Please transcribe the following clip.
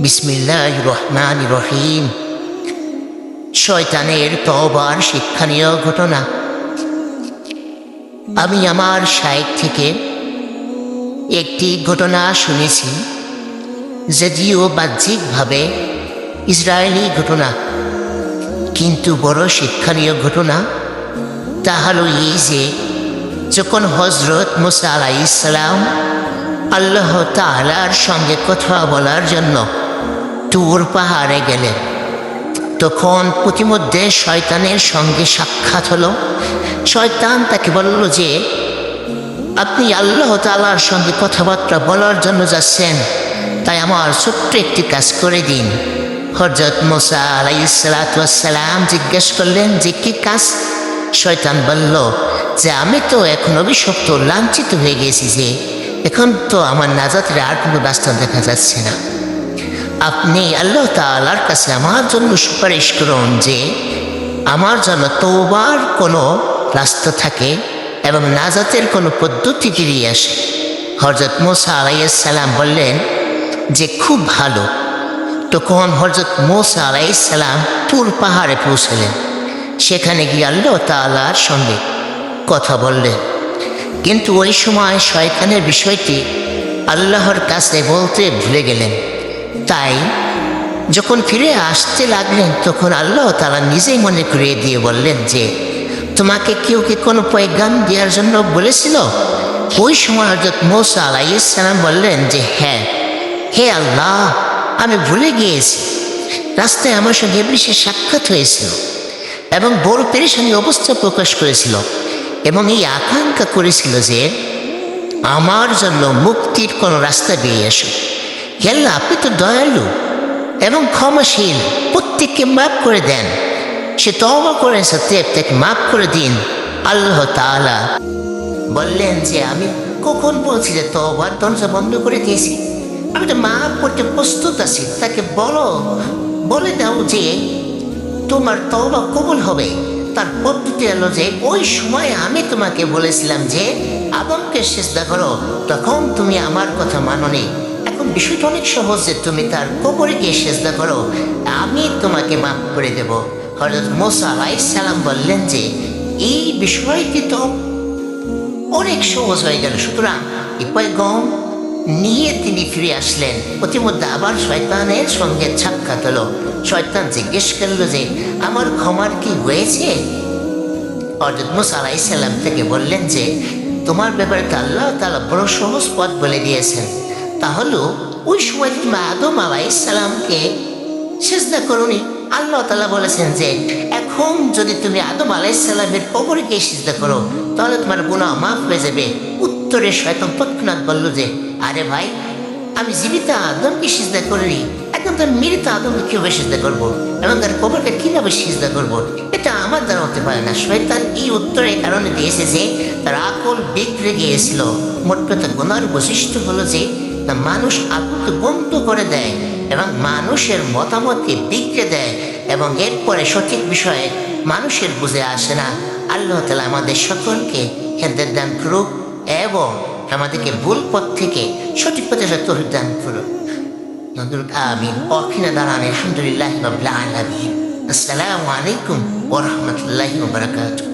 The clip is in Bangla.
বিসমিল্লাহির রহমানির রহিম। শয়তানের তওবার শিক্ষণীয় ঘটনা। আমি আমার শায়েখ থেকে একটি ঘটনা শুনেছি, যদিও বাহ্যিকভাবে ইসরায়েলি ঘটনা, কিন্তু বড় শিক্ষণীয় ঘটনা। তা হলো এই যে, যখন হযরত মুসা আলাইহিস সালাম আল্লাহ তাআলার সঙ্গে কথা বলার জন্য তুর পাহাড়ে গেলেন, তখন প্রতিমধ্যে শয়তানের সঙ্গে সাক্ষাৎ হলো। শয়তান তাকে বলল যে, আপনি আল্লাহ তাআলার সঙ্গে কথাবার্তা বলার জন্য যাচ্ছেন, তাই আমার ছোট্ট একটি কাজ করে দিন। হযরত মুসা আলাইহিস সালাম জিজ্ঞেস করলেন যে, কি কাজ? শয়তান বলল যে, আমি তো এখন অভিশপ্ত লাঞ্ছিত হয়ে গেছি, যে এখন তো আমার নাজাতের আর কোনো রাস্তা দেখা যাচ্ছে না। আপনি আল্লাহ তাআলার কাছে আমার জন্য সুপারিশ করুন যে আমার জন্য তওবার কোনো রাস্তা থাকে এবং নাজাতের কোনো পদ্ধতি ফিরিয়ে আসে। হযরত মুসা আলাইহিস সালাম বললেন যে, খুব ভালো। তখন হযরত মুসা আলাইহিস সালাম তুর পাহাড়ে পৌঁছলেন। সেখানে গিয়ে আল্লাহ তাআলার সঙ্গে কথা বললেন, কিন্তু ওই সময় শয়তানের বিষয়টি আল্লাহর কাছে বলতে ভুলে গেলেন। তাই যখন ফিরে আসতে লাগলেন, তখন আল্লাহ তাআলা নিজেই মনে করিয়ে দিয়ে বললেন যে, তোমাকে কেউ কি কোনো পয়গাম দেওয়ার জন্য বলেছিল? ওই সময় হযরত মুসা আলাইহিস সালাম বললেন যে, হ্যাঁ, হে আল্লাহ, আমি ভুলে গিয়েছি। রাস্তায় আমার সঙ্গে ইবলীসের সাক্ষাৎ হয়েছিল এবং বড় পেরেশানি অবস্থা প্রকাশ করেছিল, এবং এই আকাঙ্ক্ষা করেছিল যে আমার জন্য মুক্তির কোনো রাস্তা বেরিয়ে আসুক। হে আল্লাহ, আপনি তো দয়ালু এবং ক্ষমাশীল, প্রত্যেককে মাফ করে দেন। সে তওবা করেছে, তাকে মাফ করে দিন। আল্লাহ তাআলা বললেন যে, আমি কখন বলছি যে তওবার দরজা বন্ধ করে দিয়েছি? আমি তো মাফ করতে প্রস্তুত আছি। তাকে বলে দাও যে তোমার তওবা কবুল হবে। তার পদ্ধতি হলো যে, ওই সময় আমি তোমাকে বলেছিলাম যে আদমকে সিজদা করো, তখন তুমি আমার কথা মানোনি। এখন বিষয়টা অনেক সহজ, যে তুমি তার কবরে গিয়ে সিজদা করো, আমি তোমাকে মাফ করে দেব। হযরত মুসা আলাইহিস সালাম বললেন যে, এই বিষয়টি তো অনেক সহজ হয়ে গেল। সুতরাং এই পয়গাম নিয়ে তিনি ফিরে আসলেন। প্রতিমধ্যে আবার শয়তানের সঙ্গে সাক্ষাৎ হলো। শয়তান জিজ্ঞেস করল যে, আমার ক্ষমার কি হয়েছে? হযরত মুসা আলাইহিস সালাম থেকে বললেন যে, তোমার ব্যাপারে তো আল্লাহ তাআলা বড় সহজ পথ বলে দিয়েছেন। তাহলে ওই সময় তুমি আদম আলাইহিস সালামকে সিজদা করোনি। আল্লাহ তাআলা বলেছেন যে, এখন যদি তুমি আদম আলাইহিস সালামের কবরে গিয়ে সিজদা করো, তাহলে তোমার গুনাহ মাফ হয়ে যাবে। উত্তরে শয়তান তৎক্ষণাৎ বলল যে, আরে ভাই, আমি জীবিত আদমকে সিজদা করিনি, এখন তো মৃত আদমকে কিভাবে সিজদা করবো এবং তার কবরকে কিভাবে সিজদা করবো? এটা আমার দ্বারা হতে পারে না। শয়তান এই উত্তরের কারণে দিয়েছে যে তার আকল বিগড়ে গিয়েছিল। মোট কথা, গুনার বৈশিষ্ট্য হলো যে মানুষ আকলকে বন্ধ করে দেয় এবং মানুষের মতামতকে বিগড়ে দেয়, এবং এরপরে সঠিক বিষয়ে মানুষের বুঝে আসে না। আল্লাহ তাআলা আমাদের সকলকে হেদায়েত দান করুক এবং আমাদেরকে ভুল পথ থেকে সঠিক পথে তৌফিক দান করুন। আমিন। ওয়াকিনা দাঁড়ান। আলহামদুলিল্লাহি রাব্বিল আলামিন। আসসালামু আলাইকুম ওয়া রাহমাতুল্লাহি ওয়া বারাকাতুহু।